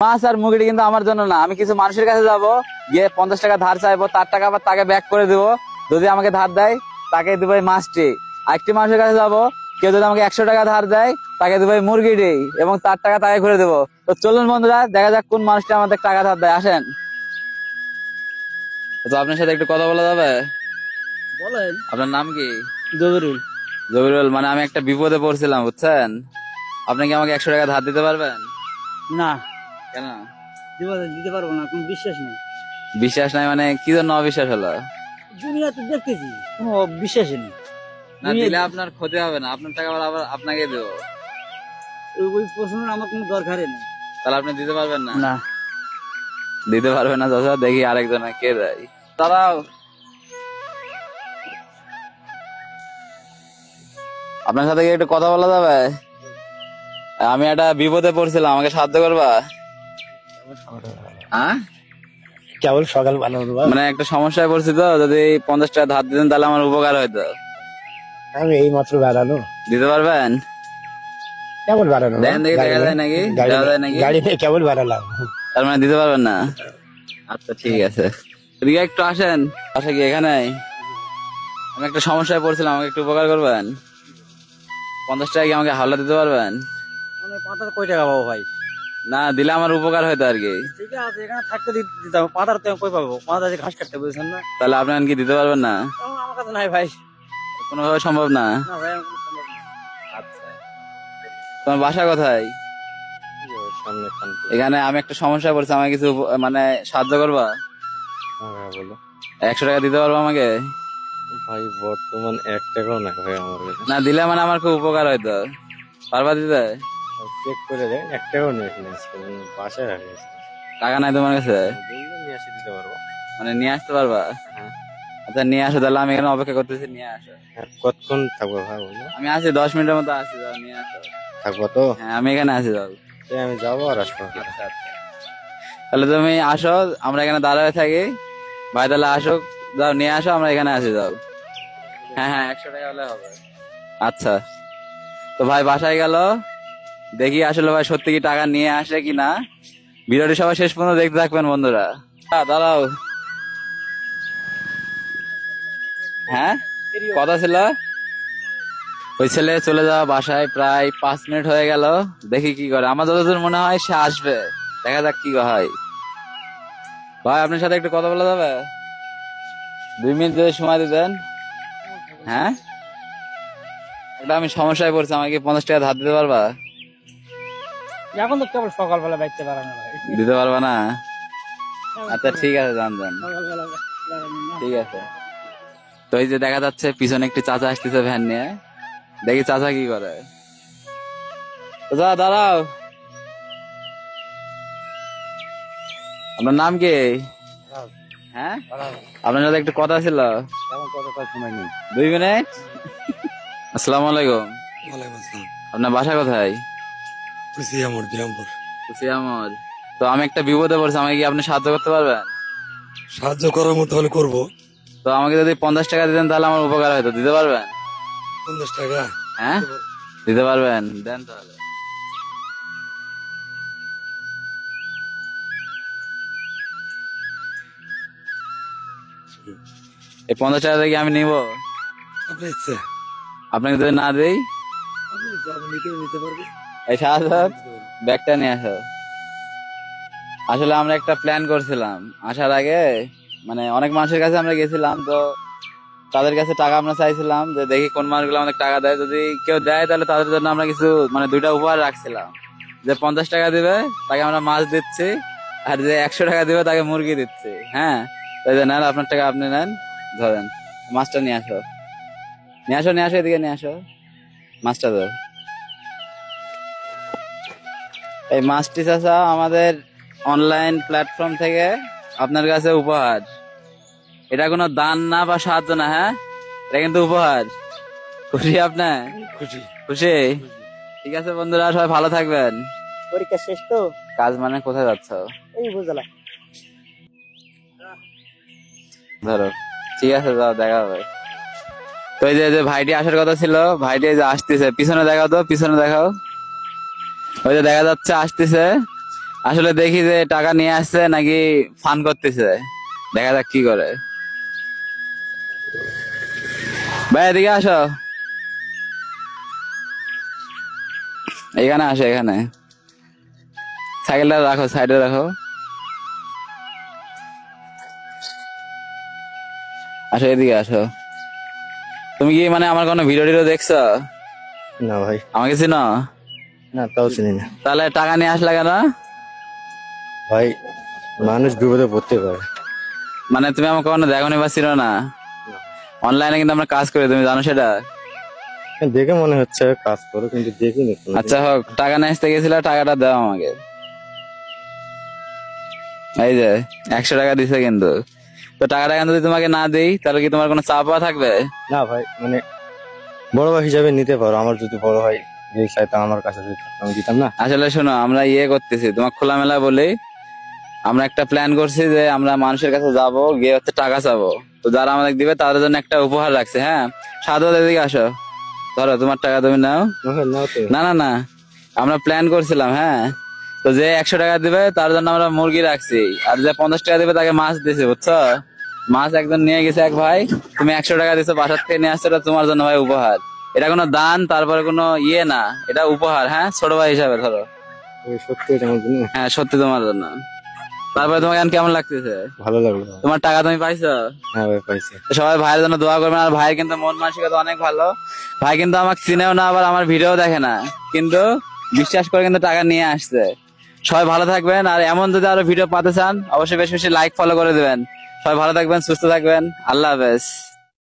মাছ আর মুরগিটি কিন্তু আমার জন্য না, আমি কিছু মানুষের কাছে যাব, গিয়ে 50 টাকা ধার চাইবো, তার টাকা আবার তাকে ব্যাক করে দিব, যদি আমাকে ধার দেয় তাকে দিব এই মাছটি। আরেকটি মানুষের কাছে যাব, কেউ যদি আমাকে 100 টাকা ধার দেয় তাকে দিব এই মুরগিটি এবং তার টাকা তাকে ঘুরে দেবো। তো চলুন বন্ধুরা, দেখা যাক কোন মানুষটা আমাদের টাকা ধার দেয়, আসেন। তো আপনার সাথে একটু কথা বলা যাবে? বলেন। আপনার নাম কি? জবিরুল। জবিরুল, মানে আমি একটা বিপদে পড়ছিলাম বুঝছেন, আপনি কি আমাকে 100 টাকা ধার দিতে পারবেন? না, কেন? দিতে পারবো না, কোনো বিশ্বাস নেই। বিশ্বাস নাই মানে কি জন্য অবিশ্বাস হলো? দুনিয়াতে দেখতেছি কোনো বিশ্বাসই নেই। না দিলে আপনার ক্ষতি হবে না, আপনার টাকা আবার আপনাকে দেবো। ওই প্রশ্নের আমার কোনো দরকারই নেই। তাহলে আপনি দিতে পারবেন না? না দিতে পারবেন না চাচা, দেখি আরেকজন কে দেয়। দাঁড়াও, আপনার সাথে কি একটু কথা বলা যাবে? আমি একটা বিপদে পড়ছিলাম, আমাকে সাহায্য করবা? হ্যাঁ, কেবল সকাল বানাবো। মানে একটা সমস্যায় পড়ছি তো, যদি 50 টাকা ধার দিতেন তাহলে আমার উপকার হইতো। আমি এই মাত্র বেড়ানো। দিতে পারবেন? কেবল বেড়ানো। দেখেন দেখি দেখা যায় নাকি, দেওয়া যায় নাকি? গাড়ি নিয়ে কেবল বেড়ালাম। তার মানে দিতে পারবেন না? আচ্ছা ঠিক আছে, এদিকে একটু আসেন। আসে কি এখানে? আমি একটা সমস্যায় পড়ছিলাম, আমাকে একটু উপকার করবেন? 50 টাকা কি আমাকে হাওলা দিতে পারবেন? মানে পাতার কয় টাকা পাবো ভাই? না দিলে আমার উপকার হয়তো আর কি। ঠিক আছে, এখানে থাকতে দিতে হবে। পাতার তো কই পাবো? পাতা আছে, ঘাস কাটতে, বুঝছেন না? তাহলে আপনার কি দিতে পারবেন না? আমার কাছে নাই ভাই। কোনোভাবে সম্ভব না? না ভাই, আমার কোনো সম্ভব না। আচ্ছা, তোমার বাসা কোথায়? সামনে এখানে আমি একটা সমস্যায় পড়ছি, আমাকে কিছু মানে সাহায্য করবা? বলো 100 টাকা দিতে পারবো আমাকে? ভাই, বর্তমান 1 টাকাও না ভাই আমার কাছে। না দিলে মানে আমার খুব উপকার হয়তো, পারবা দিতে? চেক করে দেন, 1 টাকাও নেই বাসায় রাখে। টাকা নাই তোমার কাছে? নিয়ে এসে দিতে পারবো। মানে নিয়ে আসতে পারবা? হ্যাঁ। আচ্ছা নিয়ে আসো, তাহলে আমি এখানে অপেক্ষা করতেছি, নিয়ে আসো। কতক্ষণ থাকবো ভাই বলো? আমি আছি 10 মিনিটের মতো আছি, যাও নিয়ে আসো। থাকবো তো? হ্যাঁ আমি এখানে আছি, যাও। আমি যাবো আর আসবো। আচ্ছা আচ্ছা, তাহলে তুমি আসো, আমরা এখানে দাঁড়ায় থাকি। ভাই তাহলে আসো, যাও নিয়ে আসো, আমরা এখানে আছি, যাও। হ্যাঁ হ্যাঁ 100 টাকা হলে হবে। আচ্ছা, তো ভাই বাসায় গেল, দেখি আসলে ভাই সত্যি কি টাকা নিয়ে আসে কিনা। ভিডিওটি সবাই শেষ পর্যন্ত দেখতে থাকবেন বন্ধুরা। দাঁড়াও, হ্যাঁ কথা ছিল, ওই ছেলে চলে যাওয়া বাসায় প্রায় 5 মিনিট হয়ে গেল, দেখি কি করে। আমার যতদূর মনে হয় সে আসবে, দেখা যাক কি হয়। ভাই আপনার সাথে একটু কথা বলা যাবে? 2 মিনিট যদি সময় দিতেন। হ্যাঁ, একটা আমি সমস্যায় পড়ছি, আমাকে 50 টাকা ধার দিতে পারবা? এখন তো কেবল সকালবেলা বাইতে পারে না ভাই। দিতে পারবা না? আচ্ছা ঠিক আছে, যান যান, সকালবেলা ঠিক আছে। তো এই যে দেখা যাচ্ছে পিছনে একটি চাচা আসতেছে ভ্যান নিয়ে, দেখি চাচা কি করে। চাচা দাঁড়াও, আপনার নাম কি? হ্যাঁ, আপনার সাথে একটু কথা ছিল। 2 মিনিট। আসসালামু আলাইকুম। আপনার বাসা কোথায়? কুশিয়ামর। তো আমি একটা বিপদে পড়ছি, আমাকে কি আপনি সাহায্য করতে পারবেন? সাহায্য করার মতো হলে করবো। তো আমাকে যদি 50 টাকা দিতেন তাহলে আমার উপকার হয়তো, দিতে পারবেন? 50 টাকা? হ্যাঁ দিতে পারবেন, দেন তাহলে। এই 50 টাকা থেকে আমি নিবো? আপনার ইচ্ছে। আপনাকে যদি না দেই? আপনি যা নিতে পারবে। এই সাহায্য, ব্যাগটা নিয়ে আসো। আসলে আমরা একটা প্ল্যান করছিলাম আসার আগে, মানে অনেক মানুষের কাছে আমরা গেছিলাম, তো তাদের কাছে টাকা আমরা চাইছিলাম যে দেখি কোন মানুষগুলো আমাদের টাকা দেয়, যদি কেউ দেয় তাহলে তাদের জন্য আমরা কিছু মানে 2টা উপহার রাখছিলাম। যে 50 টাকা দিবে তাকে আমরা মাছ দিচ্ছি, আর যে 100 টাকা দিবে তাকে মুরগি দিচ্ছি। হ্যাঁ, তাই যে নেন আপনার টাকা আপনি নেন, ধরেন মাছটা নিয়ে আসো, নিয়ে আসো, নিয়ে আসো, এদিকে নিয়ে আসো, মাছটা দাও। এই মাছটি চাচা আমাদের অনলাইন প্ল্যাটফর্ম থেকে আপনার কাছে উপহার। এটা কোনো দান না বা সাহায্য না, হ্যাঁ এটা কিন্তু উপহার। খুশি আপনার? খুশি। খুশি, ঠিক আছে বন্ধুরা, সবাই ভালো থাকবেন। পরীক্ষা শেষ তো? কাজ মানে কোথায় যাচ্ছ? এই বুঝলাম। ধরো, ঠিক আছে যাও, দেখা হবে। তো এই যে ভাইটি আসার কথা ছিল, ভাইটি যে আসতেছে, পিছনে দেখাও তো, পিছনে দেখাও, ওই যে দেখা যাচ্ছে আসতেছে। আসলে দেখি যে টাকা নিয়ে আসছে নাকি ফান করতেছে, দেখা যাক কি করে। ভাই এদিকে আসো, এখানে আসো, এখানে সাইকেলটা রাখো, সাইডে রাখো। আসো এদিকে আসো। তুমি কি মানে আমার কোনো ভিডিও টিডিও দেখছো? না ভাই, আমাকে চিনো? না তাও চিনি না তাহলে টাকা নিয়ে আসলা কেন? ভাই। মানুষ বিপদে পড়তে পারে। মানে তুমি আমাকে কখনো দেখোনি বা চিনো না? অনলাইনে কিন্তু আমরা কাজ করি, তুমি জানো সেটা? দেখে মনে হচ্ছে কাজ করো, কিন্তু দেখিনি কোনোদিন। আচ্ছা হোক, টাকা নিয়ে আসতে গেছিল, টাকাটা দাও আমাকে। এই যে 100 টাকা দিছে কিন্তু। তো টাকাটা কিন্তু যদি তোমাকে না দেই তাহলে কি তোমার কোনো চাপ থাকবে? না ভাই, মানে বড় ভাই হিসাবে নিতে পারো। আমার যদি বড় ভাই যে চাইতাম আমার কাছে যদি থাকতো, আমি দিতাম না। আসলে শোনো, আমরা করতেছি তোমার খোলামেলা বলি, আমরা একটা প্ল্যান করছি যে আমরা মানুষের কাছে যাব, গিয়ে হচ্ছে টাকা চাবো। তো যারা আমাদের দিবে তাদের জন্য একটা উপহার রাখছে। হ্যাঁ, সাধু এদিকে আসো, ধরো তোমার টাকা তুমি নাও। নাও তো। না না না, আমরা প্ল্যান করছিলাম। হ্যাঁ, তো যে 100 টাকা দিবে তার জন্য আমরা মুরগি রাখছি, আর যে 50 টাকা দিবে তাকে মাছ দিছি, বুঝছো? মাছ একজন নিয়ে গেছে এক ভাই, তুমি 100 টাকা দিছো, বাসার থেকে নিয়ে আসছো, এটা তোমার জন্য ভাই উপহার। এটা কোনো দান, তারপরে কোনো ইয়ে না, এটা উপহার। হ্যাঁ, ছোট ভাই হিসাবে ধরো। সত্যি এটা আমার জন্য হ্যাঁ সত্যি তোমার জন্য। তারপরে তোমাকে এখন কেমন লাগতেছে? ভালো লাগলো। তোমার টাকা তুমি পাইছো? হ্যাঁ ভাই, পাইছি। তো সবাই ভাইয়ের জন্য দোয়া করবেন। আর ভাই কিন্তু মন মানসিকতা অনেক ভালো। ভাই কিন্তু আমাকে চিনেও না, আবার আমার ভিডিও দেখে না, কিন্তু বিশ্বাস করে কিন্তু টাকা নিয়ে আসছে। সবাই ভালো থাকবেন, আর এমন যদি আরো ভিডিও পাতে চান অবশ্যই বেশি বেশি লাইক ফলো করে দিবেন। সবাই ভালো থাকবেন, সুস্থ থাকবেন, আল্লাহ হাফেজ।